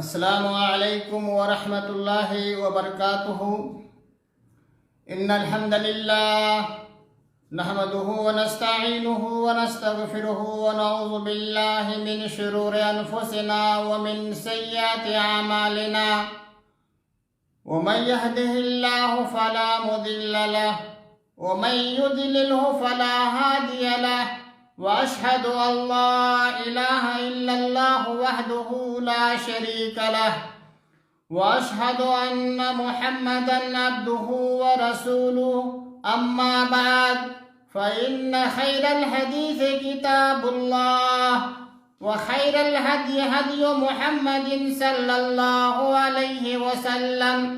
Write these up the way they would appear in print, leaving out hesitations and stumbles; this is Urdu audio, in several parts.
السلام علیکم ورحمۃ اللہ وبرکاتہ۔ ان الحمد للہ نحمده ونستعینه ونستغفره ونعوذ باللہ من شرور انفسنا ومن سیئات اعمالنا، ومن يهده الله فلا مضل له ومن يضلله فلا هادي له، واشهد ان لا اله الا الله وحده لا شريك له، واشهد ان محمدا عبده ورسوله، اما بعد فان خير الحديث كتاب الله، وخير الهدي هدي محمد صلى الله عليه وسلم،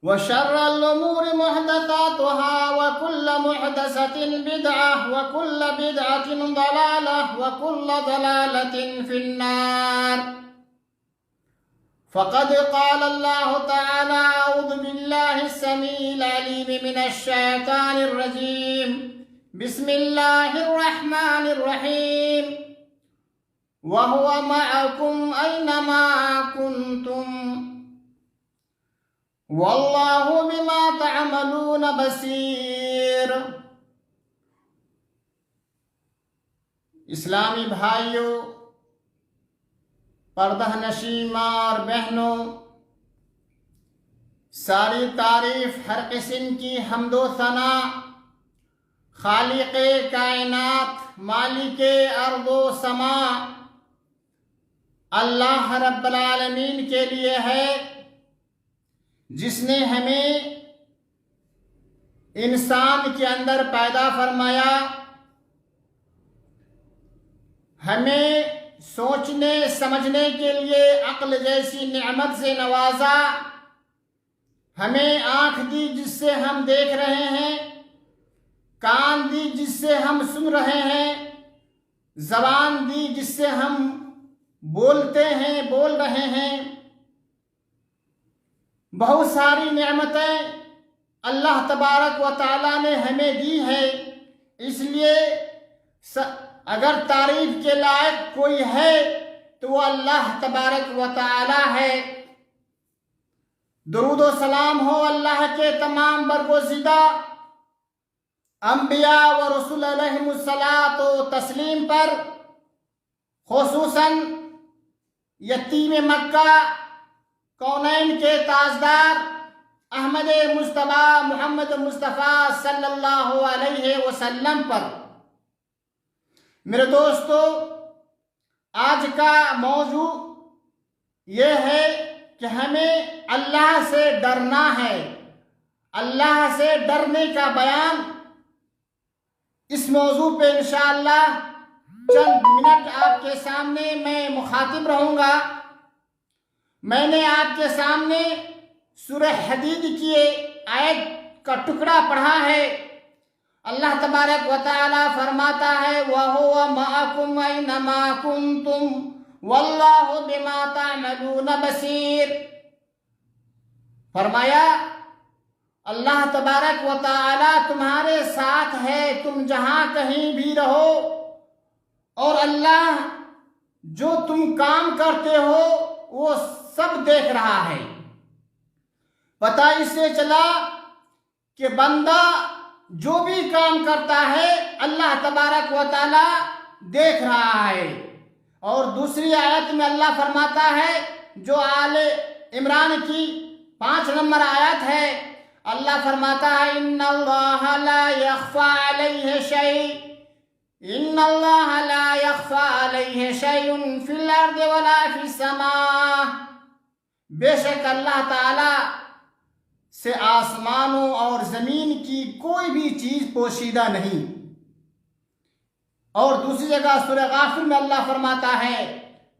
وشر الأمور محدثاتها، وكل محدثة بدعة، وكل بدعة ضلالة، وكل ضلالة في النار۔ فقد قال الله تعالى: أعوذ بالله السميع العليم من الشيطان الرجيم، بسم الله الرحمن الرحيم، وهو معكم أينما كنتم، واللہ بما تعملون بصیر۔ اسلامی بھائیوں، پردہ نشین ماں اور بہنوں، ساری تعریف، ہر قسم کی حمد و ثنا خالق کائنات، مالک ارض و سما اللہ رب العالمین کے لیے ہے، جس نے ہمیں انسان کے اندر پیدا فرمایا، ہمیں سوچنے سمجھنے کے لیے عقل جیسی نعمت سے نوازا، ہمیں آنکھ دی جس سے ہم دیکھ رہے ہیں، کان دی جس سے ہم سن رہے ہیں، زبان دی جس سے ہم بولتے ہیں، بول رہے ہیں۔ بہت ساری نعمتیں اللہ تبارک و تعالیٰ نے ہمیں دی ہے، اس لیے اگر تعریف کے لائق کوئی ہے تو وہ اللہ تبارک و تعالیٰ ہے۔ درود و سلام ہو اللہ کے تمام برگزیدہ انبیاء و رسول علیہم الصلاۃ و تسلیم پر، خصوصاً یتیم مکہ، کونین کے تاجدار احمد مجتبیٰ محمد مصطفیٰ صلی اللہ علیہ وسلم پر۔ میرے دوستو، آج کا موضوع یہ ہے کہ ہمیں اللہ سے ڈرنا ہے۔ اللہ سے ڈرنے کا بیان اس موضوع پہ انشاءاللہ چند منٹ آپ کے سامنے میں مخاطب رہوں گا۔ میں نے آپ کے سامنے سورہ حدید کی آیت کا ٹکڑا پڑھا ہے۔ اللہ تبارک و تعالی فرماتا ہے: وَهُوَ مَعَكُمْ أَيْنَمَا كُنْتُمْ وَاللَّهُ بِمَا تَعْمَلُونَ بَصِيرٌ۔ فرمایا اللہ تبارک و تعالی تمہارے ساتھ ہے، تم جہاں کہیں بھی رہو، اور اللہ جو تم کام کرتے ہو وہ سب دیکھ رہا ہے۔ پتہ اس سے چلا کہ بندہ جو بھی کام کرتا ہے اللہ تبارک و تعالی دیکھ رہا ہے۔ اور دوسری آیت میں اللہ فرماتا ہے، جو آل عمران کی 5 نمبر آیت ہے، اللہ فرماتا ہے: ان اللہ لا یخفی علیہ شیء، ان اللہ لا یخفی علیہ شیء فی الارض ولا فی السماء۔ بے شک اللہ تعالی سے آسمانوں اور زمین کی کوئی بھی چیز پوشیدہ نہیں۔ اور دوسری جگہ سورہ غافر میں اللہ فرماتا ہے: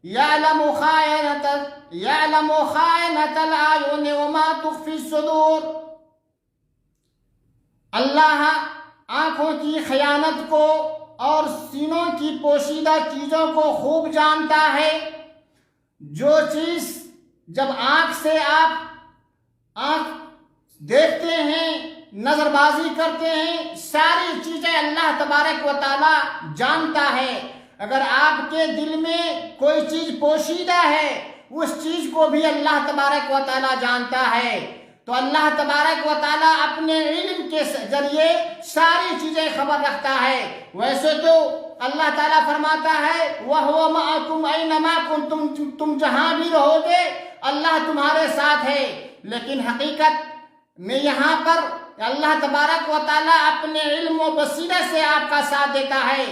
یعلم خائنۃ الاعین وما تخفی الصدور۔ اللہ آنکھوں کی خیانت کو اور سینوں کی پوشیدہ چیزوں کو خوب جانتا ہے۔ جو چیز جب آنکھ سے آپ آنکھ دیکھتے ہیں، نظر بازی کرتے ہیں، ساری چیزیں اللہ تبارک و تعالی جانتا ہے۔ اگر آپ کے دل میں کوئی چیز پوشیدہ ہے اس چیز کو بھی اللہ تبارک و تعالیٰ جانتا ہے، تو اللہ تبارک و تعالیٰ اپنے علم کے ذریعے ساری چیزیں خبر رکھتا ہے۔ ویسے تو اللہ تعالیٰ فرماتا ہے وَهُوَ مَعَكُمْ أَيْنَمَا كُنْتُمْ، تم جہاں بھی رہو گے اللہ تمہارے ساتھ ہے، لیکن حقیقت میں یہاں پر اللہ تبارک و تعالیٰ اپنے علم و بصیرت سے آپ کا ساتھ دیتا ہے،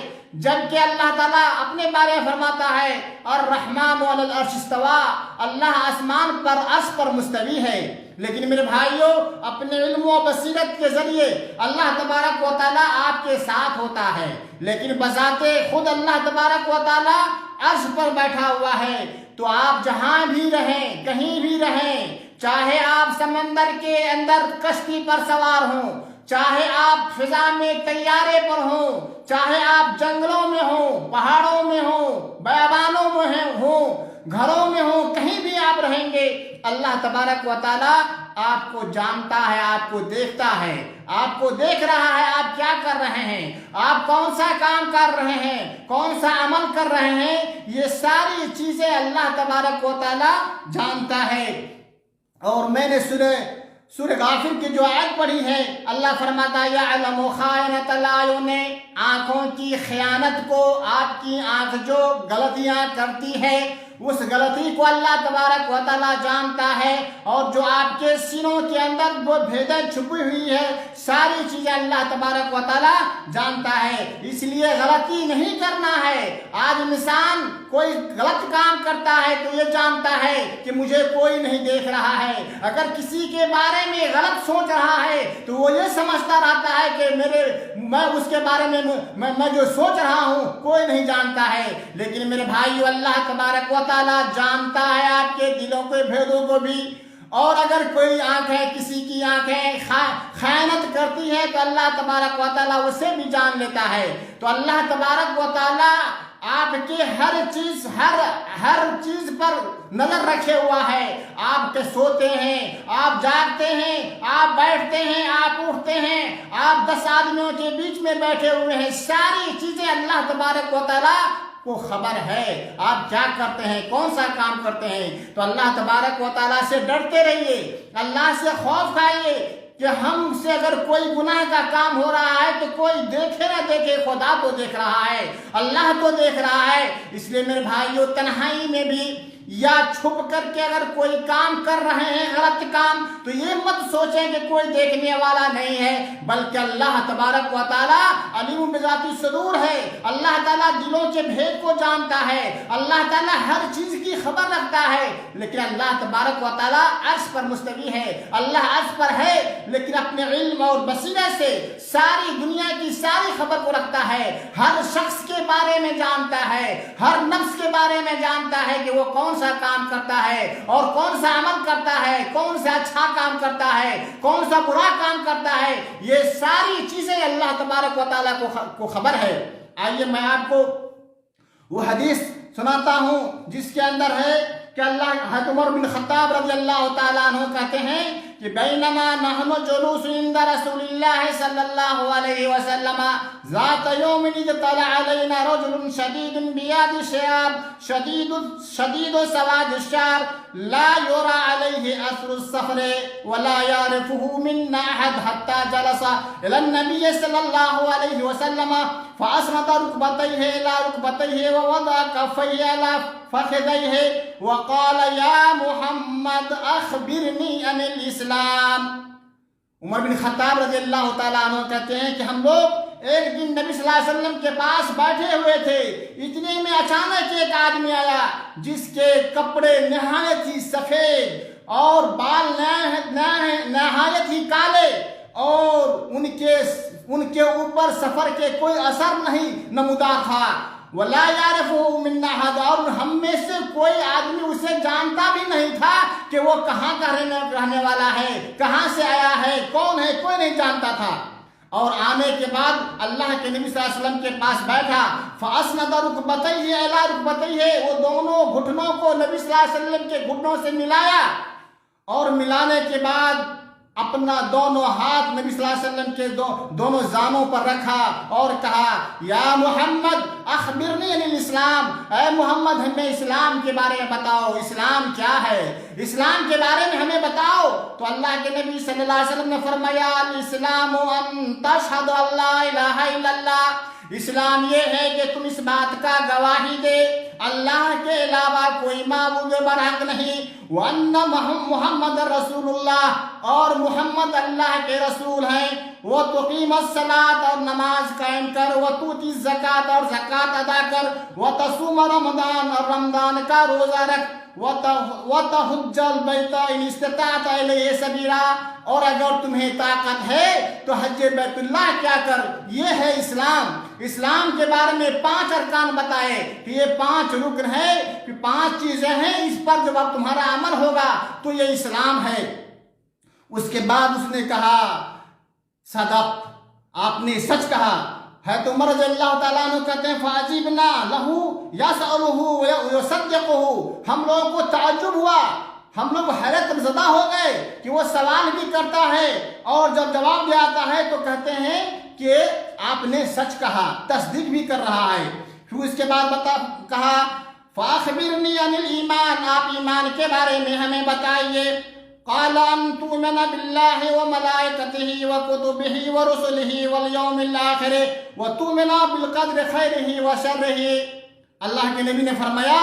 جبکہ اللہ تعالیٰ اپنے بارے میں فرماتا ہے الرحمن علی العرش استوى، اللہ آسمان پر عرش پر مستوی ہے۔ لیکن میرے بھائیوں، اپنے علم و بصیرت کے ذریعے اللہ تبارک و تعالیٰ آپ کے ساتھ ہوتا ہے، لیکن بذات خود اللہ تبارک و تعالیٰ عرش پر بیٹھا ہوا ہے۔ تو آپ جہاں بھی رہیں، کہیں بھی رہیں، چاہے آپ سمندر کے اندر کشتی پر سوار ہوں، چاہے آپ فضا میں طیارے پر ہوں، چاہے آپ جنگلوں میں ہوں، پہاڑوں میں ہوں، بیابانوں میں ہوں، گھروں میں ہوں، کہیں بھی آپ رہیں گے، اللہ تبارک و تعالیٰ آپ کو جانتا ہے، آپ کو دیکھتا ہے، آپ کو دیکھ رہا ہے آپ کیا کر رہے ہیں، آپ کون سا کام کر رہے ہیں، کون سا عمل کر رہے ہیں، یہ ساری چیزیں اللہ تبارک و تعالیٰ جانتا ہے۔ اور میں نے سورہ غافر کی جو آیت پڑھی ہے، اللہ فرماتا ہے یعلم خائنۃ الاعین، آنکھوں کی خیانت کو، آپ کی آنکھ جو غلطیاں کرتی ہے اس غلطی کو اللہ تبارک و تعالیٰ جانتا ہے، اور جو آپ کے سینوں کے اندر وہ بھیدیں چھپی ہوئی ہے ساری چیزیں اللہ تبارک و تعالیٰ جانتا ہے۔ اس لیے غلطی نہیں کرنا ہے۔ آج انسان کوئی غلط کام کرتا ہے تو یہ جانتا ہے کہ مجھے کوئی نہیں دیکھ رہا ہے، اگر کسی کے بارے میں غلط سوچ رہا ہے تو وہ یہ سمجھتا رہتا ہے کہ میں اس کے بارے میں میں جو سوچ رہا ہوں کوئی نہیں جانتا ہے۔ لیکن میرے بھائیو، اللہ تبارک و تعالیٰ جانتا ہے آپ کے دلوں کے بھیدوں کو بھی، اور اگر کوئی آنکھ ہے، کسی کی آنکھیں خیانت کرتی ہے تو اللہ تبارک و تعالیٰ اسے بھی جان لیتا ہے۔ تو اللہ تبارک و تعالیٰ آپ کے ہر چیز پر نظر رکھے ہوا ہے۔ آپ کے سوتے ہیں، آپ جاگتے ہیں، آپ بیٹھتے ہیں، آپ اٹھتے ہیں، آپ 10 آدمیوں کے بیچ میں بیٹھے ہوئے ہیں، ساری چیزیں اللہ تبارک و تعالیٰ کو خبر ہے۔ آپ کیا کرتے ہیں، کون سا کام کرتے ہیں، تو اللہ تبارک و تعالیٰ سے ڈرتے رہیے، اللہ سے خوف کھائیے کہ ہم سے اگر کوئی گناہ کا کام ہو رہا ہے تو کوئی دیکھے نہ دیکھے، خدا تو دیکھ رہا ہے، اللہ تو دیکھ رہا ہے۔ اس لیے میرے بھائیوں، تنہائی میں بھی یا چھپ کر کے اگر کوئی کام کر رہے ہیں غلط کام، تو یہ مت سوچیں کہ کوئی دیکھنے والا نہیں ہے، بلکہ اللہ تبارک و تعالیٰ علیم بذات الصدور ہے۔ اللہ تعالیٰ دلوں کے بھید کو جانتا ہے، اللہ تعالیٰ ہر چیز کی خبر رکھتا ہے۔ لیکن اللہ تبارک و تعالیٰ عرش پر مستوی ہے، اللہ عرش پر ہے، لیکن اپنے علم اور بصیرت سے ساری دنیا کی ساری خبر کو رکھتا ہے، ہر شخص کے بارے میں جانتا ہے، ہر نفس کے بارے میں جانتا ہے کہ وہ کون سا کام کرتا ہے اور کون سا عمل کرتا ہے، کون سا اچھا کام کرتا ہے، کون سا برا کام کرتا ہے، یہ ساری چیزیں اللہ تبارک و تعالیٰ کو خبر ہے۔ آئیے میں آپ کو وہ حدیث سناتا ہوں جس کے اندر ہے کہ حضرت عمر بن خطاب رضی اللہ تعالیٰ عنہ کہتے ہیں کہ بینما نحن جلوس عند رسول اللہ صلی اللہ علیہ وسلم ذات یوم اطلع علینا رجل شدید بیاد الشیاب شدید سواد الشعر لا یرى علیہ اثر السفر ولا یعرفه منا احد حتى جلس الى النبی صلی اللہ علیہ وسلم فاسند رکبتیہ الى رکبتیہ ووضع کفیہ الى فخذیہ وقال یا محمد اخبرنی عن الاسلام۔ عمر بن خطاب رضی اللہ تعالیٰ عنہ کہتے ہیں کہ ہم لوگ ایک دن نبی صلی اللہ علیہ وسلم کے پاس بیٹھے ہوئے تھے، اتنے میں اچانک ایک آدمی آیا جس کے کپڑے نہایت ہی سفید اور بال نہایت ہی کالے، اور ان کے اوپر سفر کے کوئی اثر نہیں نمودار تھا، وَلَا يَعْرِفُهُ مِنَّا أَحَدٌ، اور ہم میں سے کوئی آدمی اسے جانتا بھی نہیں تھا کہ وہ کہاں کا رہنے والا ہے، کہاں سے آیا ہے، کون ہے، کوئی نہیں جانتا تھا۔ اور آنے کے بعد اللہ کے نبی صلی اللہ علیہ وسلم کے پاس بیٹھا، فَأَسْنَدَ رُكْبَتَيْهِ إِلَىٰ رُكْبَتَيْهِ، وہ دونوں گھٹنوں کو نبی صلی اللہ علیہ وسلم کے گھٹنوں سے ملایا، اور ملانے کے بعد اپنا دونوں ہاتھ نبی صلی اللہ علیہ وسلم کے دونوں زانوں پر رکھا اور کہا یا محمد اخبرنی عن الاسلام، اے محمد ہمیں اسلام کے بارے میں بتاؤ، اسلام کیا ہے، اسلام کے بارے میں ہمیں بتاؤ۔ تو اللہ کے نبی صلی اللہ علیہ وسلم نے فرمایا الاسلام ان تشہد ان لا الہ الا اللہ، اسلام یہ ہے کہ تم اس بات کا گواہی دے اللہ کے علاوہ کوئی معبود برحق نہیں، وَأَنَّ محمد رسول اللہ، اور محمد اللہ کے رسول ہیں، وَتُقِيمَ الصَّلَاةَ، اور نماز قائم کر، وَتُؤْتِي الزَّكَاةَ، اور زکوٰۃ ادا کر، وَتَصُومَ رمضان، اور رمضان کا روزہ رکھ، وَتَحُجَّ الْبَيْتَ إِنِ اسْتَطَعْتَ إِلَيْهِ سَبِيلًا، اور اگر تمہیں طاقت ہے تو حج بیت اللہ کیا کر۔ یہ ہے اسلام۔ اسلام کے بارے میں 5 ارکان بتائے کہ یہ 5 رکن ہیں، کہ 5 چیزیں ہیں، اس پر جب اب تمہارا عمل ہوگا تو یہ اسلام ہے۔ اس کے بعد اس نے کہا صدقت، آپ نے سچ کہا۔ حضرت عمر رضی اللہ تعالیٰ عنہ کہتے ہیں فَعَجِبْنَا لَهُ يَسْأَلُهُ وَيُصَدِّقُهُ، ہم لوگوں کو تعجب ہوا، ہم لوگ حیرت زدہ ہو گئے کہ وہ سوال بھی کرتا ہے اور جب جواب بھی آتا ہے تو کہتے ہیں کہ آپ نے سچ کہا، تصدیق بھی کر رہا ہے۔ پھر اس کے بعد کہا فَأَخْبِرْنِي عَنِ الْإِيمَانِ، آپ ایمان کے بارے میں ہمیں بتائیے۔ قَالَ أَن تُؤْمِنَ بِاللَّهِ وَمَلَائِكَتِهِ وَكُتُبِهِ وَرُسُلِهِ وَالْيَوْمِ الْآخِرِ وَتُؤْمِنَ بِالْقَدْرِ خَيْرِهِ وَشَرِّهِ۔ اللہ کے نبی نے فرمایا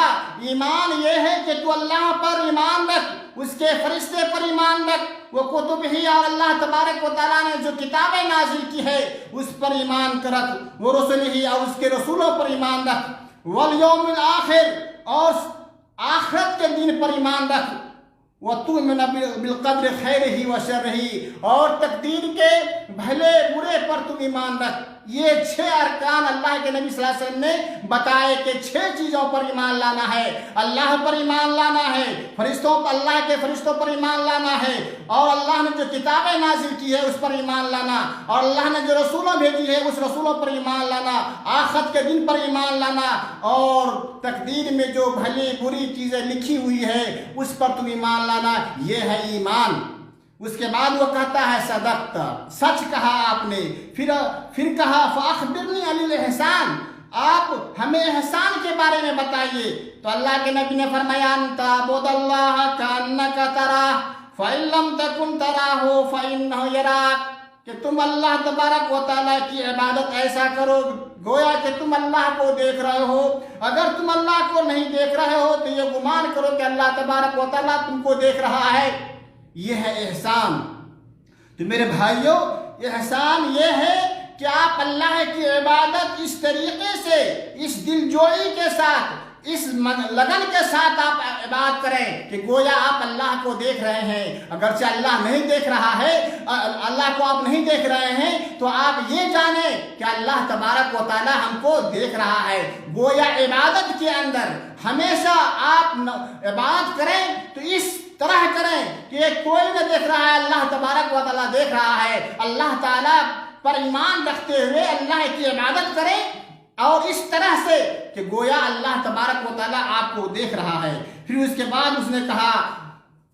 ایمان یہ ہے کہ تو اللہ پر ایمان رکھ، اس کے فرشتے پر ایمان رکھ، وہ کتب ہی، اور اللہ تبارک و تعالیٰ نے جو کتابیں نازل کی ہے اس پر ایمان رکھ، وہ رسول ہی، اور اس کے رسولوں پر ایمان رکھ، والیوم الآخر، اور آخرت کے دن پر ایمان رکھ، وَتُؤْمِنَ بِالْقَدْرِ خَيْرِهِ وَشَرِّهِ، اور تقدیر کے بھلے برے پر تم ایمان رکھ۔ یہ 6 ارکان اللہ کے نبی صلی اللہ علیہ وسلم نے بتائے کہ 6 چیزوں پر ایمان لانا ہے۔ اللہ پر ایمان لانا ہے، اللہ کے فرشتوں پر ایمان لانا ہے، اور اللہ نے جو کتابیں نازل کی ہے اس پر ایمان لانا، اور اللہ نے جو رسولوں بھیجی ہے اس رسولوں پر ایمان لانا، آخرت کے دن پر ایمان لانا، اور تقدیر میں جو بھلی بری چیزیں لکھی ہوئی ہے اس پر تم ایمان لانا، یہ ہے ایمان۔ اس کے بعد وہ کہتا ہے صدقت، سچ کہا آپ نے۔ پھر کہا فاخبرنی عن الاحسان، آپ ہمیں احسان کے بارے میں بتائیے۔ تو اللہ کے نبی نے فرمایا ان تعبد اللہ کانک تراہ فإن لم تکن تراہ فإنہ یراک، کہ تم اللہ تبارک و تعالیٰ کی عبادت ایسا کرو گویا کہ تم اللہ کو دیکھ رہے ہو، اگر تم اللہ کو نہیں دیکھ رہے ہو تو یہ گمان کرو کہ اللہ تبارک و تعالیٰ تم کو دیکھ رہا ہے۔ یہ ہے احسان۔ تو میرے بھائیوں، احسان یہ ہے کہ آپ اللہ کی عبادت اس طریقے سے، اس دلجوئی کے ساتھ، اس لگن کے ساتھ آپ عبادت کریں کہ گویا آپ اللہ کو دیکھ رہے ہیں، اگرچہ اللہ نہیں دیکھ رہا ہے، اللہ کو آپ نہیں دیکھ رہے ہیں تو آپ یہ جانیں کہ اللہ تبارک و تعالی ہم کو دیکھ رہا ہے۔ گویا عبادت کے اندر ہمیشہ آپ عبادت کریں تو اس طرح کریں کہ کوئی نہ دیکھ رہا ہے، اللہ تبارک و تعالی دیکھ رہا ہے۔ اللہ تعالیٰ پر ایمان رکھتے ہوئے اللہ کی عبادت کریں، اور اس طرح سے کہ گویا اللہ تبارک و تعالیٰ آپ کو دیکھ رہا ہے۔ پھر اس کے بعد اس نے کہا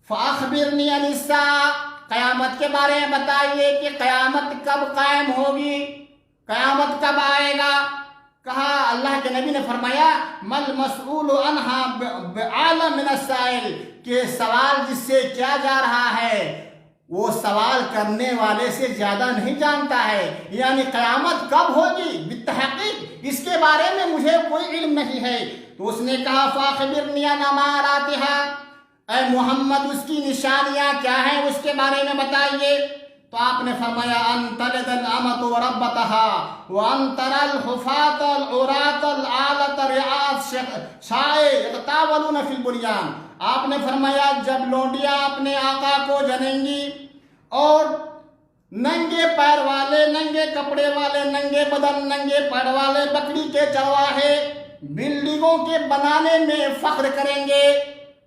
فَأَخْبِرْنِي عَنِ السَّاعَةِ، قیامت کے بارے میں بتائیے کہ قیامت کب قائم ہوگی، قیامت کب آئے گا۔ کہا اللہ کے نبی نے فرمایا مَا الْمَسْئُولُ عَنْهَا بِأَعْلَمَ مِنَ السَّائِلِ، کہ سوال جس سے کیا جا رہا ہے وہ سوال کرنے والے سے زیادہ نہیں جانتا ہے۔ یعنی قیامت کب ہوگی بالتحقیق اس کے بارے میں مجھے کوئی علم نہیں ہے۔ تو اس نے کہا فَأَخْبِرْنِي عَنْ أَمَارَاتِهَا، اے محمد اس کی نشانیاں کیا ہیں اس کے بارے میں بتائیے۔ تو آپ نے فرمایا أَن تَلِدَ الْأَمَةُ رَبَّتَهَا وَأَن تَرَى الْحُفَاةَ الْعُرَاةَ الْعَالَةَ رِعَاءَ الشَّاءِ يَتَطَاوَلُونَ فِي الْبُنْيَانِ، آپ نے فرمایا جب لونڈیاں اپنے آقا کو جنیں گی اور ننگے پیر والے، ننگے کپڑے والے، ننگے بدن، ننگے پیر والے بکری کے چرواہے بلڈنگوں کے بنانے میں فخر کریں گے۔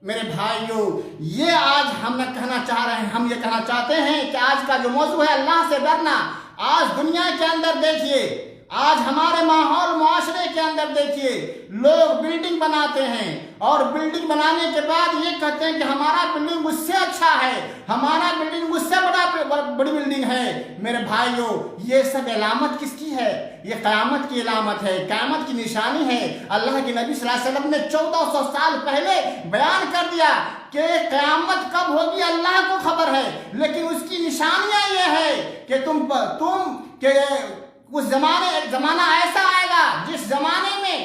میرے بھائیوں، یہ آج ہم نہ کہنا چاہ رہے ہیں، ہم یہ کہنا چاہتے ہیں کہ آج کا جو موضوع ہے اللہ سے ڈرنا، آج دنیا کے اندر دیکھیے، آج ہمارے ماحول معاشرے کے اندر دیکھیے لوگ بلڈنگ بناتے ہیں اور بلڈنگ بنانے کے بعد یہ کہتے ہیں کہ ہمارا بلڈنگ مجھ سے اچھا ہے، ہمارا بلڈنگ مجھ سے بڑی بلڈنگ ہے۔ میرے بھائیوں، یہ سب علامت کس کی ہے؟ یہ قیامت کی علامت ہے، قیامت کی نشانی ہے۔ اللہ کے نبی صلی اللہ علیہ وسلم نے 1400 سال پہلے بیان کر دیا کہ قیامت کب ہوگی اللہ کو خبر ہے، لیکن اس کی نشانیاں یہ ہے کہ اس زمانہ ایسا آئے گا جس زمانے میں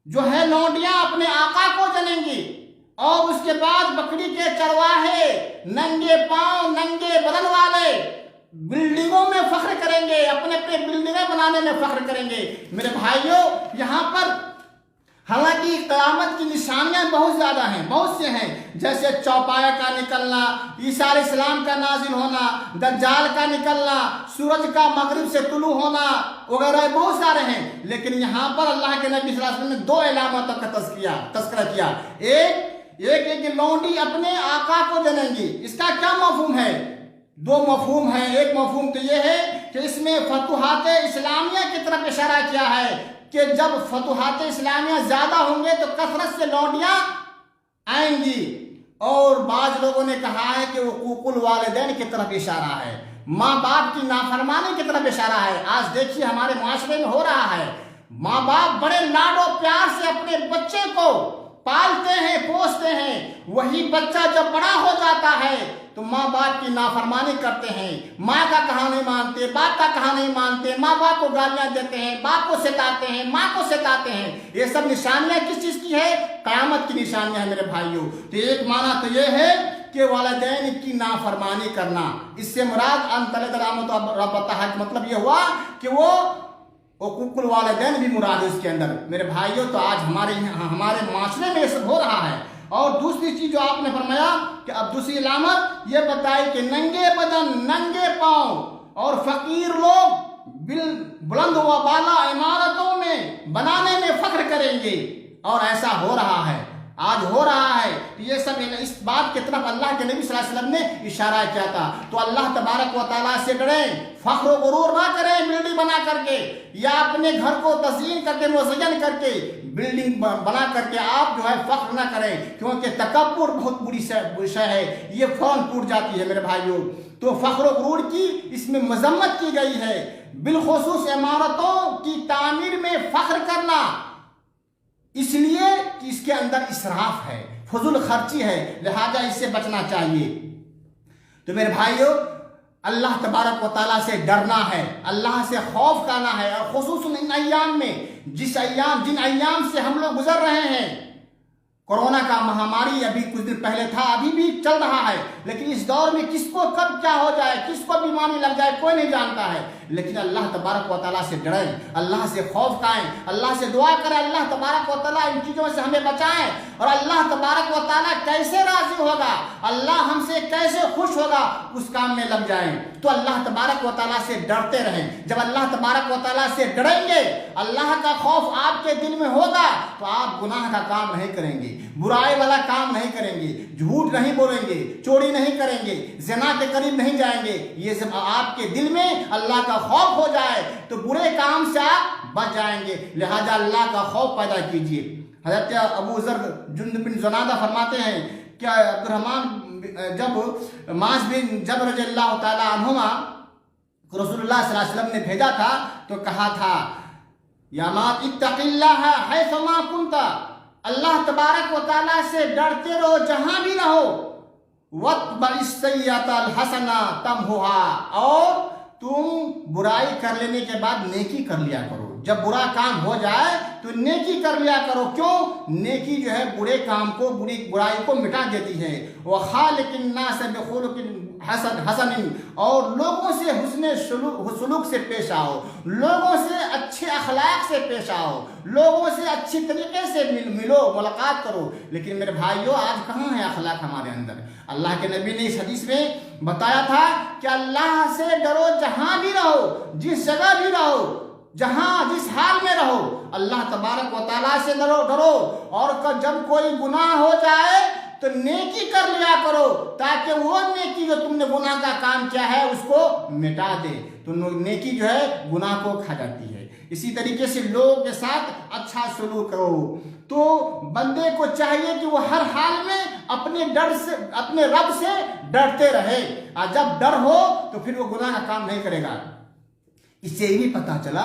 جو ہے لونڈیاں اپنے آقا کو جنیں گی، اور اس کے بعد بکری کے چرواہے ننگے پاؤں ننگے بدن والے بلڈنگوں میں فخر کریں گے، اپنے بلڈنگیں بنانے میں فخر کریں گے۔ میرے بھائیوں، یہاں پر حالانکہ قیامت کی نشانیاں بہت زیادہ ہیں، بہت سے ہیں، جیسے چوپایہ کا نکلنا، عیسیٰ علیہ السلام کا نازل ہونا، دجال کا نکلنا، سورج کا مغرب سے طلوع ہونا وغیرہ بہت سارے ہیں۔ لیکن یہاں پر اللہ کے نبی صلی اللہ علیہ وسلم نے 2 علامتوں کا تذکرہ کیا۔ ایک لونڈی اپنے آقا کو جنیں گی۔ اس کا کیا مفہوم ہے؟ 2 مفہوم ہیں۔ ایک مفہوم تو یہ ہے کہ اس میں فتوحات اسلامیہ کی طرف اشارہ کیا ہے کہ جب فتوحات اسلامیہ زیادہ ہوں گے تو کثرت سے لونڈیاں آئیں گی۔ اور بعض لوگوں نے کہا ہے کہ وہ حقوق الوالدین کی طرف اشارہ ہے، ماں باپ کی نافرمانی کی طرف اشارہ ہے۔ آج دیکھیے ہمارے معاشرے میں ہو رہا ہے، ماں باپ بڑے لاڈ و پیار سے اپنے بچے کو پالتے ہیں، پوستے ہیں، وہی بچہ جب بڑا ہو جاتا ہے تو ماں باپ کی نافرمانی کرتے ہیں، ماں کا کہا نہیں مانتے، باپ کا کہا نہیں مانتے، ماں باپ کو گالیاں دیتے ہیں، باپ کو ستاتے ہیں، ماں کو ستاتے ہیں۔ یہ سب نشانیاں کس چیز کی ہے؟ قیامت کی نشانیاں ہیں میرے بھائیوں۔ تو ایک معنی تو یہ ہے کہ والدین کی نافرمانی کرنا، اس سے مراد ان تلد رحمت رب حق، مطلب یہ ہوا کہ وہ حقوق الوالدین بھی مراد ہے اس کے اندر۔ میرے بھائیوں، تو آج ہمارے معاشرے میں یہ سب ہو رہا ہے۔ اور دوسری چیز جو آپ نے فرمایا کہ اب دوسری علامت یہ بتائی کہ ننگے بدن ننگے پاؤں اور فقیر لوگ بلند و بالا عمارتوں میں بنانے میں فخر کریں گے، اور ایسا ہو رہا ہے، آج ہو رہا ہے۔ یہ سب اس بات کی طرف اللہ کے نبی صلی اللہ علیہ وسلم نے اشارہ کیا تھا۔ تو اللہ تبارک و تعالیٰ سے ڈریں، فخر و غرور نہ کریں بلڈنگ بنا کر کے، یا اپنے گھر کو تزئین کر کے مزین کر کے بلڈنگ بنا کر کے آپ جو ہے فخر نہ کریں، کیونکہ تکبر بہت بری شے ہے، یہ فوراً ٹوٹ جاتی ہے میرے بھائیوں۔ تو فخر و غرور کی اس میں مذمت کی گئی ہے، بالخصوص عمارتوں کی تعمیر میں فخر کرنا، اس لیے کہ اس کے اندر اسراف ہے، فضول خرچی ہے، لہذا اس سے بچنا چاہیے۔ تو میرے بھائیوں، اللہ تبارک و تعالیٰ سے ڈرنا ہے، اللہ سے خوف کرنا ہے، اور خصوصاً ان ایام میں جن ایام سے ہم لوگ گزر رہے ہیں، کورونا کا مہاماری ابھی کچھ دن پہلے تھا، ابھی بھی چل رہا ہے، لیکن اس دور میں کس کو کب کیا ہو جائے، کس کو بیماری لگ جائے، کوئی نہیں جانتا ہے۔ لیکن اللہ تبارک و تعالیٰ سے ڈریں، اللہ سے خوف کھائیں، اللہ سے دعا کریں، اللہ تبارک و تعالیٰ ان چیزوں سے ہمیں بچائیں۔ اور اللہ تبارک و تعالیٰ کیسے راضی ہوگا، اللہ ہم سے کیسے خوش ہوگا، اس کام میں لگ جائیں۔ تو اللہ تبارک و تعالیٰ سے ڈرتے رہیں۔ جب اللہ تبارک و تعالیٰ سے ڈریں گے، اللہ کا خوف آپ کے دل میں ہوگا، تو آپ گناہ کا کام نہیں کریں گے، برائی والا کام نہیں کریں گے، جھوٹ نہیں بولیں گے، چوری نہیں کریں گے، زنا کے قریب نہیں جائیں گے۔ یہ سب آپ کے دل میں اللہ کا خوف ہو جائے تو برے کام سے آپ بچ جائیں گے، لہذا اللہ کا خوف پیدا کیجیے۔ حضرت ابو ذر جندب بن جنادہ فرماتے ہیں کہ عبدالرحمن جب معاذ بن جبل رضی اللہ تعالی عنہما رسول اللہ صلی اللہ علیہ وسلم نے بھیجا تھا تو کہا تھا، یا معاذ اتق اللہ حیث ما کنت، اللہ تبارک و تعالیٰ سے ڈرتے رہو جہاں بھی رہو، وَاتْبَعِ السَّيِّئَةَ الْحَسَنَةَ تَمْحُوهَا، اور تم برائی کر لینے کے بعد نیکی کر لیا کرو۔ جب برا کام ہو جائے تو نیکی کر لیا کرو، کیوں؟ نیکی جو ہے برے کام کو، برائی کو مٹا دیتی ہے۔ وَخَالِقِ النَّاسَ بِخُلُقٍ حَسَنٍ، اور لوگوں سے حسن سلوک سے پیش آؤ، لوگوں سے اچھے اخلاق سے پیش آؤ، لوگوں سے اچھی طریقے سے ملو، ملاقات کرو۔ لیکن میرے بھائیوں، آج کہاں ہے اخلاق ہمارے اندر؟ اللہ کے نبی نے اس حدیث میں بتایا تھا کہ اللہ سے ڈرو جہاں بھی رہو، جس جگہ بھی رہو، جس حال میں رہو، اللہ تبارک و تعالیٰ سے ڈرو، اور جب کوئی گناہ ہو جائے تو نیکی کر لیا کرو، تاکہ وہ نیکی جو تم نے گناہ کا کام کیا ہے اس کو مٹا دے۔ تو نیکی جو ہے گناہ کو کھا جاتی ہے۔ اسی طریقے سے لوگوں کے ساتھ اچھا سلوک کرو۔ تو بندے کو چاہیے کہ وہ ہر حال میں اپنے رب سے ڈرتے رہے، اور جب ڈر ہو تو پھر وہ گناہ کا کام نہیں کرے گا۔ اس سے یہ بھی پتہ چلا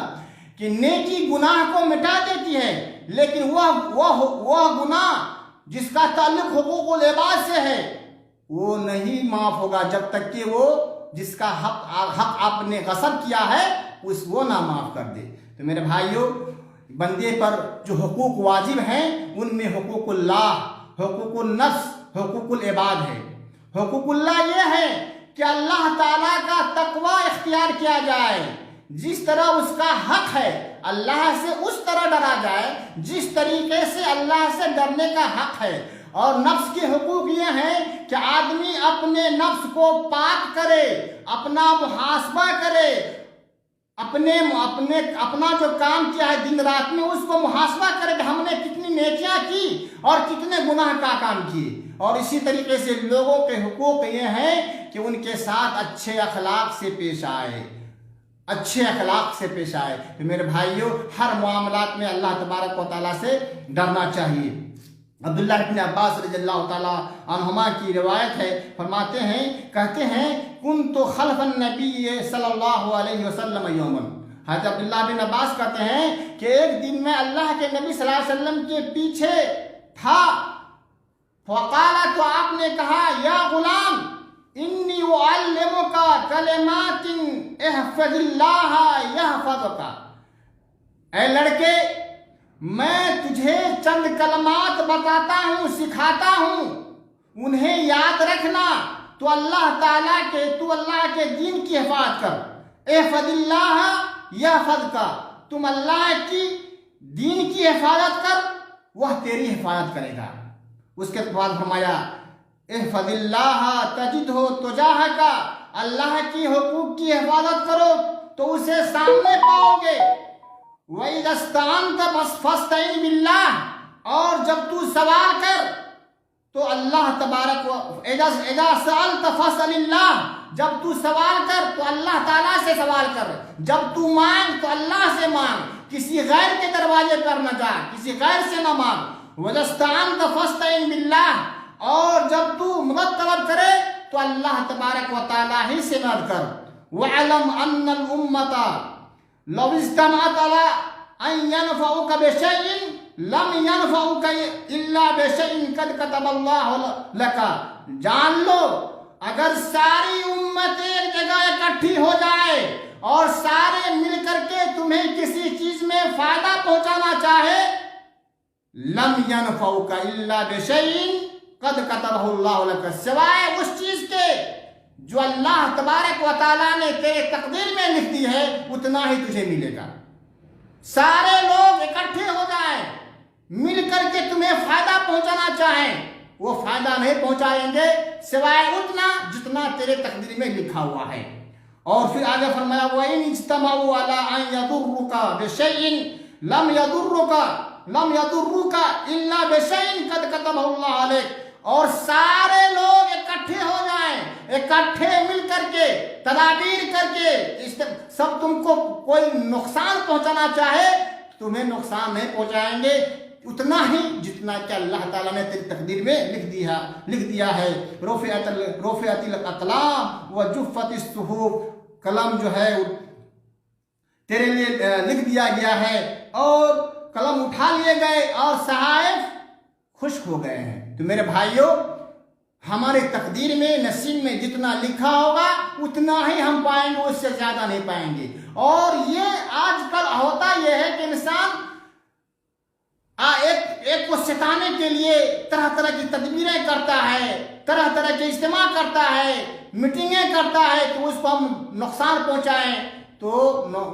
کہ نیکی گناہ کو مٹا دیتی ہے، لیکن وہ گناہ جس کا تعلق حقوق العباد سے ہے وہ نہیں معاف ہوگا جب تک کہ وہ جس کا حق آپ نے غصب کیا ہے وہ نہ معاف کر دے۔ تو میرے بھائیوں، بندے پر جو حقوق واجب ہیں ان میں حقوق اللہ، حقوق النفس، حقوق العباد ہے۔ حقوق اللہ یہ ہے کہ اللہ تعالیٰ کا تقوی اختیار کیا جائے، جس طرح اس کا حق ہے اللہ سے اس طرح ڈرا جائے جس طریقے سے اللہ سے ڈرنے کا حق ہے۔ اور نفس کے حقوق یہ ہیں کہ آدمی اپنے نفس کو پاک کرے، اپنا محاسبہ کرے، اپنا جو کام کیا ہے دن رات میں اس کو محاسبہ کرے کہ ہم نے کتنی نیکیاں کی اور کتنے گناہ کا کام کیے۔ اور اسی طریقے سے لوگوں کے حقوق یہ ہیں کہ ان کے ساتھ اچھے اخلاق سے پیش آئے، اچھے اخلاق سے پیش آئے۔ تو میرے بھائیوں، ہر معاملات میں اللہ تبارک و تعالیٰ سے ڈرنا چاہیے۔ عبداللہ ابن عباس رضی اللہ تعالیٰ عنہما کی روایت ہے، فرماتے ہیں، کہتے ہیں کنت خلف النبی صلی اللہ علیہ وسلم یوما۔ حضرت عبداللہ بن عباس کہتے ہیں کہ ایک دن میں اللہ کے نبی صلی اللہ علیہ وسلم کے پیچھے تھا، فقال، تو آپ نے کہا، یا غلام انی اعلمک کلمات احفظ اللہ یحفظک، اے لڑکے میں تجھے چند کلمات بتاتا ہوں، سکھاتا ہوں، انہیں یاد رکھنا تو اللہ کے دین کی حفاظت کر۔ احفظ اللہ یحفظک، تم اللہ کی دین کی حفاظت کر، وہ تیری حفاظت کرے گا۔ اس کے بعد فرمایا احفظ اللہ تجدہ تجاہک، اللہ کی حقوق کی حفاظت کرو تو اسے سامنے پاؤ گے۔ وَإِذَا اسْتَعَنْتَ فَاسْتَعِنْ بِاللَّهِ، اور جب تو سوال کر تو اللہ تبارک اِذَا سَأَلْتَ فَاسْأَلِ اللَّهِ، جب تو سوال کر تو اللہ تعالیٰ سے سوال کر، جب تو مانگ تو اللہ سے مانگ، کسی غیر کے دروازے پر نہ جا، کسی غیر سے نہ مانگ۔ وَإِذَا اسْتَعَنْتَ فَاسْتَعِنْ بِاللَّهِ، اور جب تو مدد طلب کرے تو اللہ تبارک و تعالیٰ ہی سے مدد کر۔ وَعَلَمْ أَنَّ الْأُمَّةَ لو اجتمعت على ان ينفعوك بشيء لم ينفعوك الا بشيء قد كتب الله لك، جان لو اگر ساری امت ایک جگہ اکٹھی ہو جائے اور سارے مل کر کے تمہیں کسی چیز میں فائدہ پہنچانا چاہے، لم ينفعوك الا بشيء قد كتبه الله لك، سوائے اس چیز کے جو اللہ تبارک و تعالیٰ نے تیرے تقدیر میں لکھ دی ہے اتنا ہی تجھے ملے گا۔ سارے لوگ اکٹھے ہو جائیں، مل کر کے تمہیں فائدہ پہنچانا چاہیں، وہ فائدہ نہیں پہنچائیں گے سوائے اتنا جتنا تیرے تقدیر میں لکھا ہوا ہے۔ اور پھر آگے فرمایا وَإِنِ اجْتَمَعُوا عَلَىٰ أَن يَضُرُّوكَ بِشَيْءٍ لَمْ يَضُرُّوكَ إِلَّا بِشَيْءٍ قَدْ كَتَبَهُ اللَّهُ عَلَيْكَ، اور سارے لوگ اکٹھے ہو جائیں، اکٹھے مل کر کے تدابیر کر کے سب تم کو کوئی نقصان پہنچانا چاہے تمہیں نقصان نہیں پہنچائیں گے، اتنا ہی جتنا کہ اللہ تعالیٰ نے تیری تقدیر میں لکھ دیا ہے۔ رفعت الاقلام وجفت الصحف، قلم جو ہے تیرے لیے لکھ دیا گیا ہے اور قلم اٹھا لیے گئے اور صحائف خشک ہو گئے ہیں۔ تو میرے بھائیوں، ہمارے تقدیر میں نصیب میں جتنا لکھا ہوگا اتنا ہی ہم پائیں گے، اس سے زیادہ نہیں پائیں گے۔ اور یہ آج کل ہوتا یہ ہے کہ انسان ایک کو ستانے کے لیے طرح طرح کی تدبیریں کرتا ہے، طرح طرح کے اجتماع کرتا ہے، میٹنگیں کرتا ہے کہ اس کو ہم نقصان پہنچائیں، تو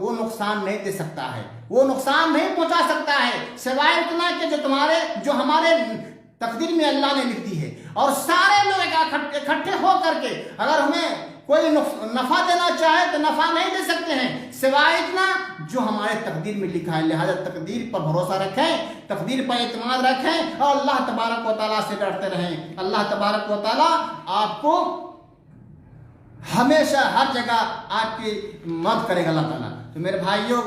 وہ نقصان نہیں دے سکتا ہے، وہ نقصان نہیں پہنچا سکتا ہے سوائے اتنا کہ جو ہمارے تقدیر میں اللہ نے لکھ دی ہے۔ اور سارے لوگ اکٹھے ہو کر کے اگر ہمیں کوئی نفع دینا چاہے تو نفع نہیں دے سکتے ہیں سوائے اتنا جو ہمارے تقدیر میں لکھا ہے۔ لہذا تقدیر پر بھروسہ رکھیں، تقدیر پر اعتماد رکھیں اور اللہ تبارک و تعالیٰ سے ڈرتے رہیں۔ اللہ تبارک و تعالیٰ آپ کو ہمیشہ ہر جگہ آپ کی مدد کرے گا اللہ تعالیٰ۔ تو میرے بھائیوں،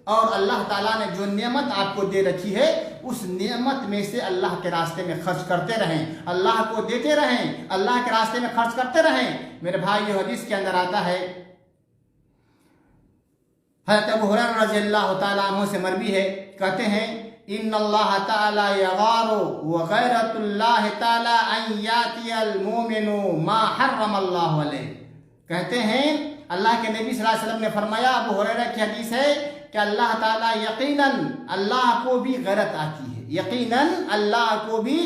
اور اللہ تعالیٰ نے جو نعمت آپ کو دے رکھی ہے اس نعمت میں سے اللہ کے راستے میں خرچ کرتے رہیں، اللہ کو دیتے رہیں، اللہ کے راستے میں خرچ کرتے رہیں۔ میرے بھائی یہ حدیث کے اندر آتا ہے، حضرت ابو ہریرہ رضی اللہ تعالیٰ عنہ سے مروی ہے، کہتے ہیں ان اللہ تعالی یغار وغیرت اللہ تعالی ان یاتی المؤمن ما حرم اللہ علیہ۔ کہتے ہیں اللہ کے نبی صلی اللہ علیہ وسلم نے فرمایا، ابو ہریرہ کی حدیث ہے کہ اللہ تعالیٰ یقیناً اللہ کو بھی غیرت آتی ہے، یقیناً اللہ کو بھی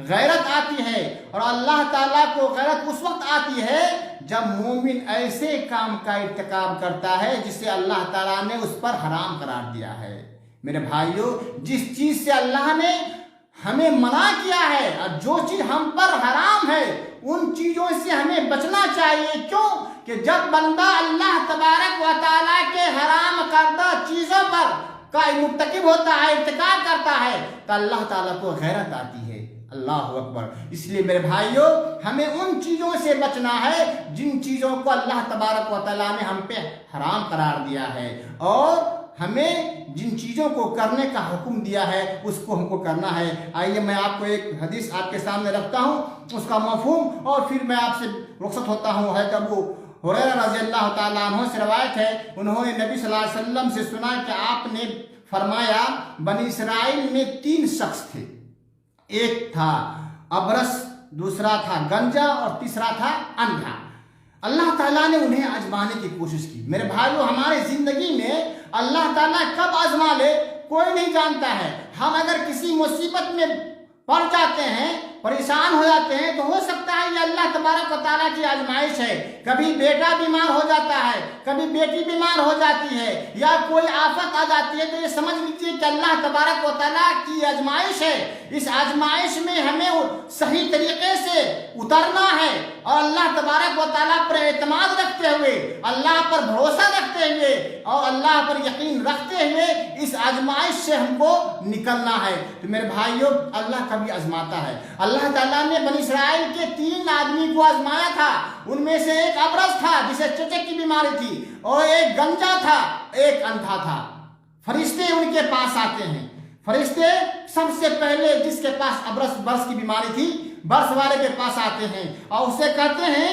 غیرت آتی ہے، اور اللہ تعالیٰ کو غیرت اس وقت آتی ہے جب مومن ایسے کام کا ارتکاب کرتا ہے جسے اللہ تعالیٰ نے اس پر حرام قرار دیا ہے۔ میرے بھائیوں، جس چیز سے اللہ نے ہمیں منع کیا ہے اور جو چیز ہم پر حرام ہے ان چیزوں سے ہمیں بچنا چاہیے۔ کیوں کہ جب بندہ اللہ تبارک و تعالیٰ کے حرام کردہ چیزوں پر کا مرتکب ہوتا ہے، ارتکاب کرتا ہے، تو اللہ تعالیٰ کو غیرت آتی ہے۔ اللہ اکبر۔ اس لیے میرے بھائیوں، ہمیں ان چیزوں سے بچنا ہے جن چیزوں کو اللہ تبارک و تعالیٰ نے ہم پہ حرام قرار دیا ہے، اور ہمیں جن چیزوں کو کرنے کا حکم دیا ہے اس کو ہم کو کرنا ہے۔ آئیے میں آپ کو ایک حدیث آپ کے سامنے رکھتا ہوں، اس کا مفہوم، اور پھر میں آپ سے رخصت ہوتا ہوں۔ حضرت ابو ہریرہ رضی اللہ تعالیٰ عنہ سے روایت ہے، انہوں نے نبی صلی اللہ علیہ وسلم سے سنا کہ آپ نے فرمایا، بنی اسرائیل میں 3 شخص تھے، ایک تھا ابرس، دوسرا تھا گنجا، اور تیسرا تھا اندھا۔ اللہ تعالیٰ نے انہیں آزمانے کی کوشش کی۔ میرے بھائیو، ہمارے زندگی میں اللہ تعالیٰ کب آزما لے کوئی نہیں جانتا ہے۔ ہم اگر کسی مصیبت میں پڑ جاتے ہیں، پریشان ہو جاتے ہیں، تو ہو سکتا ہے یہ اللہ تبارک و تعالیٰ کی آزمائش ہے۔ کبھی بیٹا بیمار ہو جاتا ہے، کبھی بیٹی بیمار ہو جاتی ہے، یا کوئی آفت آ جاتی ہے، تو یہ سمجھ لیجیے کہ اللہ تبارک و تعالیٰ کی آزمائش ہے۔ اس آزمائش میں ہمیں صحیح طریقے سے اترنا ہے، اور اللہ تبارک و تعالیٰ پر اعتماد رکھتے ہوئے، اللہ پر بھروسہ رکھتے ہوئے، اور اللہ پر یقین رکھتے ہوئے اس آزمائش سے ہم کو نکلنا ہے۔ تو میرے بھائیوں، اللہ کبھی آزماتا ہے۔ اللہ تعالیٰ نے بنی اسرائیل کے 3 آدمی کو آزمایا تھا۔ ان میں سے ایک ابرص تھا جسے چچک کی بیماری تھی، اور ایک گنجا تھا، ایک اندھا تھا۔ فرشتے ان کے پاس آتے ہیں۔ فرشتے سب سے پہلے جس کے پاس برس کی بیماری تھی، برس والے کے پاس آتے ہیں، اور اسے کہتے ہیں،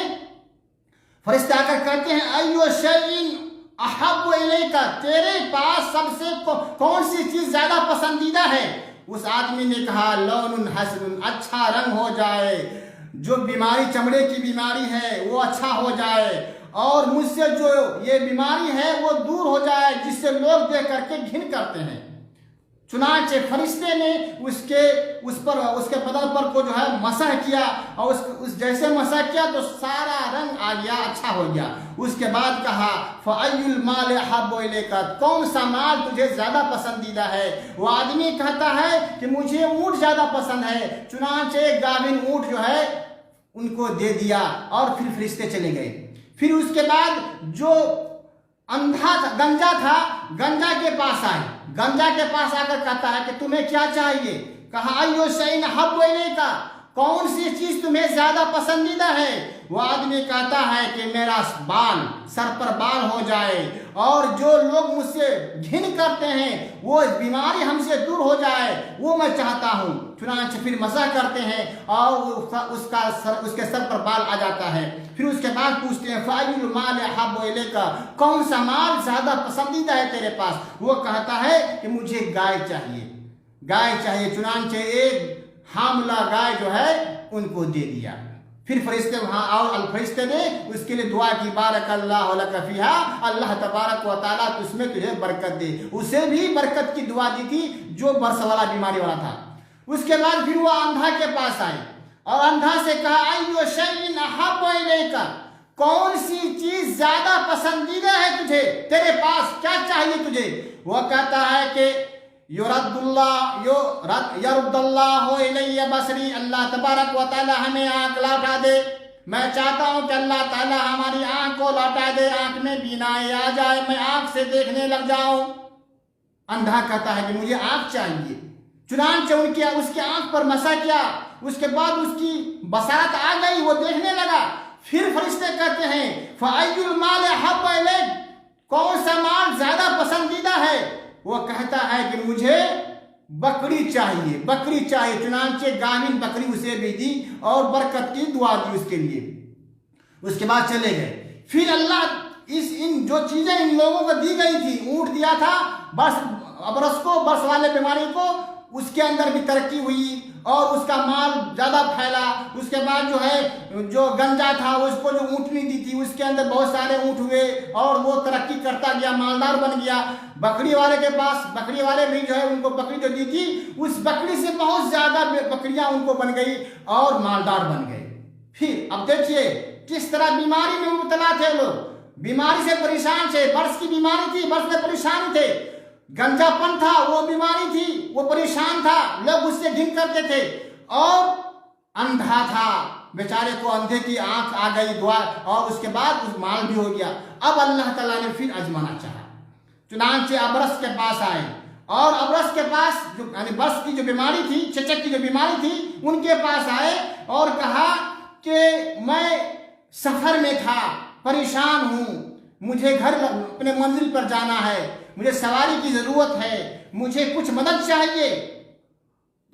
فرشتے آ کر کہتے ہیں، ایو شیء احب الیک، تیرے پاس سب سے کون سی چیز زیادہ پسندیدہ ہے؟ اس آدمی نے کہا، لون حسن، اچھا رنگ ہو جائے، جو بیماری چمڑے کی بیماری ہے وہ اچھا ہو جائے، اور مجھ سے جو یہ بیماری ہے وہ دور ہو جائے جس سے لوگ دیکھ کر کے گھن کرتے ہیں۔ چنانچہ فرشتے نے اس کے بدن پر کو جو ہے مسح کیا، اور اس جیسے مسح کیا تو سارا رنگ آ گیا، اچھا ہو گیا۔ اس کے بعد کہا، فَأَيُّ الْمَالِ أَحَبُّ إِلَيْكَ، کون سا مال تجھے زیادہ پسندیدہ ہے؟ وہ آدمی کہتا ہے کہ مجھے اونٹ زیادہ پسند ہے۔ چنانچہ ایک گاوین اونٹ جو ہے ان کو دے دیا، اور پھر فرشتے چلے گئے۔ پھر اس کے بعد جو اندھا گنجا تھا، گنجا کے پاس آئے، گنجا کے پاس آ کر کہتا ہے کہ تمہیں کیا چاہیے؟ کہا، ایو شیء احب الیک، کون سی چیز تمہیں زیادہ پسندیدہ ہے؟ وہ آدمی کہتا ہے کہ میرا بال، سر پر بال ہو جائے، اور جو لوگ مجھ سے گھن کرتے ہیں وہ بیماری ہم سے دور ہو جائے، وہ میں چاہتا ہوں۔ چنانچہ پھر مسح کرتے ہیں، اور اس کے سر پر بال آ جاتا ہے۔ پھر اس کے بعد پوچھتے ہیں، فَأَيُّ الْمَالِ أَحَبُّ إِلَيْكَ، کون سا مال زیادہ پسندیدہ ہے تیرے پاس؟ وہ کہتا ہے کہ مجھے گائے چاہیے، گائے چاہیے۔ چنانچہ ایک حاملہ گائے جو ہے ان کو دے دیا۔ پھر فرشتے وہاں، اور الفرشتے نے اس کے لیے دعا کی، بارک اللہ لک فیہا، اللہ تبارک و تعالیٰ اس میں تجھے برکت دے۔ اسے بھی برکت کی دعا دی تھی جو برس والا بیماری والا تھا۔ اس کے بعد پھر وہ اندھا کے پاس آئے، اور اندھا سے کہا، ایو شیء احب الیک، کون سی چیز زیادہ پسندیدہ ہے تجھے؟ تیرے پاس کیا چاہیے تجھے؟ وہ کہتا ہے کہ یرد اللہ الی بصری، اللہ تبارک و تعالیٰ ہمیں آنکھ لوٹا دے۔ میں چاہتا ہوں کہ اللہ تعالیٰ ہماری آنکھ کو لوٹا دے، آنکھ میں بینائی آ جائے، میں آنکھ سے دیکھنے لگ جاؤں۔ اندھا کہتا ہے کہ مجھے آنکھ چاہیے۔ چنانچہ اس کی آنکھ پر مسح کیا، اس کے بعد اس کی بصارت آ گئی، وہ دیکھنے لگا۔ پھر فرشتے کہتے ہیں، فَأَيُّ الْمَالِ أَحَبُّ إِلَيْكَ، کون سا مال زیادہ پسندیدہ ہے؟ وہ کہتا ہے کہ مجھے بکری چاہیے، بکری چاہیے۔ چنانچہ گاہن بکری اسے بھی دی اور برکت کی دعا دی اس کے لیے۔ اس کے بعد چلے گئے۔ پھر اللہ ان جو چیزیں ان لوگوں کو دی گئی تھی، اونٹ دیا تھا برس ابرس کو، برس والے بیماری کو، اس کے اندر بھی ترقی ہوئی اور اس کا مال زیادہ پھیلا۔ اس کے بعد جو ہے جو گنجا تھا اس کو جو اونٹنی دی تھی اس کے اندر بہت سارے اونٹ ہوئے اور وہ ترقی کرتا گیا، مالدار بن گیا۔ بکری والے کے پاس، بکری والے بھی جو ہے ان کو بکری جو دی تھی اس بکری سے بہت زیادہ بکریاں ان کو بن گئی اور مالدار بن گئے۔ پھر اب دیکھیے کس طرح بیماری میں مبتلا تھے لوگ، بیماری سے پریشان تھے۔ برس کی بیماری تھی، برس میں پریشان تھے۔ گنجا پن تھا، وہ بیماری تھی، وہ پریشان تھا، لوگ اس سے گھن کرتے تھے۔ اور اندھا تھا، بیچارے کو اندھے کی آنکھ آ گئی دعا، اور اس کے بعد اس مال بھی ہو گیا۔ اب اللہ تعالیٰ نے پھر آزمانا چاہا، چنانچہ ابرس کے پاس آئے اور ابرس کے پاس جو یعنی برس کی جو بیماری تھی، چچک کی جو بیماری تھی، ان کے پاس آئے اور کہا کہ میں سفر میں تھا، پریشان ہوں، مجھے گھر اپنے منزل پر جانا ہے، مجھے سواری کی ضرورت ہے، مجھے کچھ مدد چاہیے۔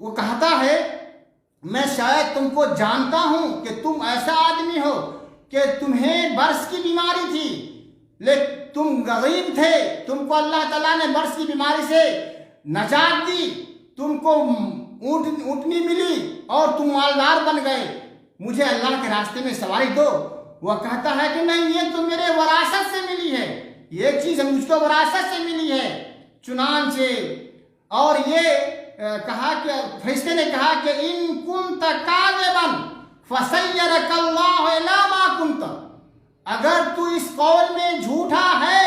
وہ کہتا ہے میں شاید تم کو جانتا ہوں کہ تم ایسا آدمی ہو کہ تمہیں برس کی بیماری تھی، لیکن تم غریب تھے، تم کو اللہ تعالیٰ نے برس کی بیماری سے نجات دی، تم کو اونٹنی ملی اور تم مالدار بن گئے، مجھے اللہ کے راستے میں سواری دو۔ وہ کہتا ہے کہ نہیں، یہ تو میرے وراثت سے ملی ہے، یہ چیز مجھ کو وراثت سے ملی ہے۔ چنانچہ اور یہ کہا کہ فرشتے نے کہا کہ ان کنت کاذبا فسیرک اللہ الی ما کنت، اگر تو اس قول میں جھوٹا ہے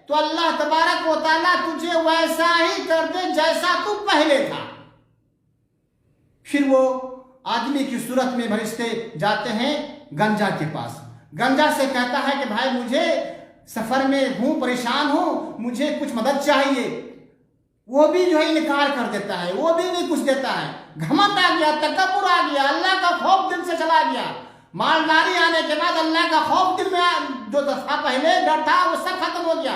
تو اللہ تبارک و تعالیٰ تجھے ویسا ہی کر دے جیسا تو پہلے تھا۔ پھر وہ آدمی کی صورت میں فرشتے جاتے ہیں گنجا کے پاس، گنجا سے کہتا ہے کہ بھائی مجھے سفر میں ہوں، پریشان ہوں، مجھے کچھ مدد چاہیے۔ وہ بھی جو ہے انکار کر دیتا ہے، وہ بھی نہیں کچھ دیتا ہے۔ گھمنڈ آ گیا، تکبر آ گیا، اللہ کا خوف دل سے چلا گیا۔ مالداری آنے کے بعد اللہ کا خوف دل میں جو تھا پہلے ڈر تھا وہ سب ختم ہو گیا۔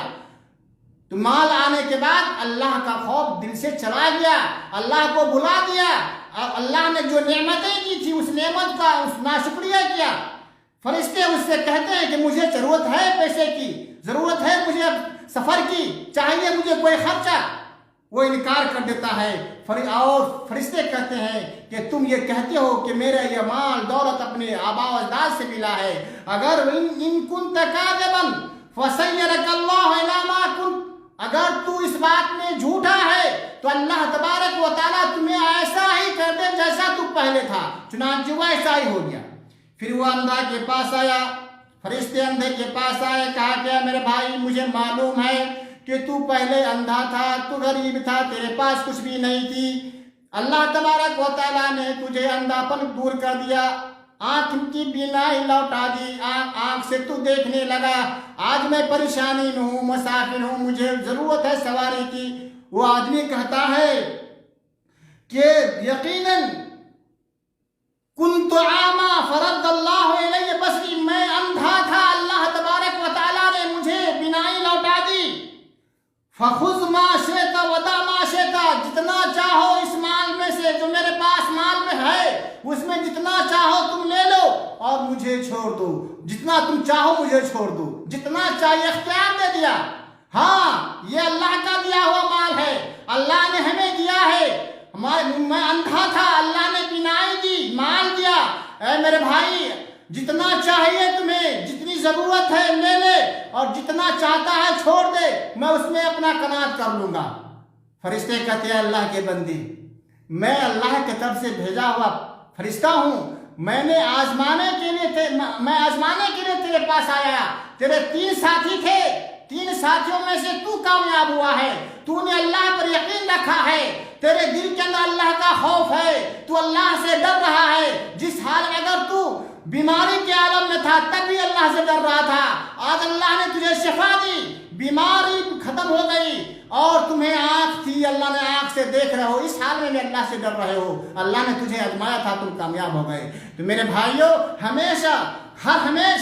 تو مال آنے کے بعد اللہ کا خوف دل سے چلا گیا، اللہ کو بھلا دیا، اور اللہ نے جو نعمتیں کی تھی اس نعمت کا ناشکریہ کیا۔ فرشتے اس سے کہتے ہیں کہ مجھے ضرورت ہے پیسے کی، ضرورت ہے مجھے سفر کی، چاہیے مجھے کوئی خرچہ۔ وہ انکار کر دیتا ہے، اور فرشتے کہتے ہیں کہ تم یہ کہتے ہو کہ میرا یہ مال دولت اپنے آباء و اجداد سے ملا ہے، اگر ان کنت کاذبا فسیرک اللہ الی ما کنت، اگر تو اس بات میں جھوٹا ہے تو اللہ تبارک و تعالیٰ تمہیں ایسا ہی کر دے جیسا تو پہلے تھا۔ چنانچہ وہ ایسا ہی ہو گیا۔ پھر وہ اندھا کے پاس آیا، فرشتے اندھے کے پاس آئے، کہا کہ میرے بھائی مجھے معلوم ہے کہ تو پہلے اندھا تھا، تو غریب تھا، تیرے پاس کچھ بھی نہیں تھی، اللہ تبارک و تعالیٰ نے تجھے اندھاپن دور کر دیا، آنکھ کی بینائی لوٹا دی، آنکھ سے تو دیکھنے لگا، آج میں پریشانی میں ہوں، مسافر ہوں، مجھے ضرورت ہے سواری کی۔ وہ آدمی کہتا ہے کہ یقیناً کنت اعمی فرد اللہ علیہ بصری، میں اندھا تھا، اللہ تبارک و تعالیٰ نے مجھے بینائی لوٹا دی۔ فخذ ما شئت ودع ما شئت، جتنا چاہو اس مال میں سے جو میرے پاس مال میں ہے اس میں جتنا چاہو تم لے لو اور مجھے چھوڑ دو، جتنا تم چاہو مجھے چھوڑ دو، جتنا چاہیے اختیار دے دیا۔ ہاں یہ اللہ کا دیا ہوا مال ہے، اللہ نے ہمیں دیا ہے، میں اندھا تھا، اللہ نے بینائی دی، مال دیا۔ اے میرے بھائی جتنا چاہیے تمہیں، جتنی ضرورت ہے لے لے، اور جتنا چاہتا ہے چھوڑ دے، میں اس میں اپنا قناعت کر لوں گا۔ فرشتے کہتے ہیں اللہ کے بندے، میں اللہ کی طرف سے بھیجا ہوا فرشتہ ہوں، میں نے آزمانے کے لیے تیرے پاس آیا۔ تیرے 3 ساتھی تھے، 3 ساتھیوں میں سے تو کامیاب ہوا ہے، تو نے اللہ پر یقین رکھا ہے، تیرے دل کے اندر اللہ کا خوف ہے، تو اللہ سے ڈر رہا ہے۔ جس حال میں اگر تو بیماری کے عالم میں تھا تب بھی اللہ سے ڈر رہا تھا، آج اللہ نے تجھے شفا دی، بیماری ختم ہو گئی، اور تمہیں آنکھ تھی، اللہ نے آنکھ سے دیکھ رہے ہو، اس حال میں بھی اللہ سے ڈر رہے ہو، اللہ نے تجھے آزمایا تھا، تم کامیاب ہو گئے۔ تو میرے بھائیوں ہمیشہ ہر ہمیش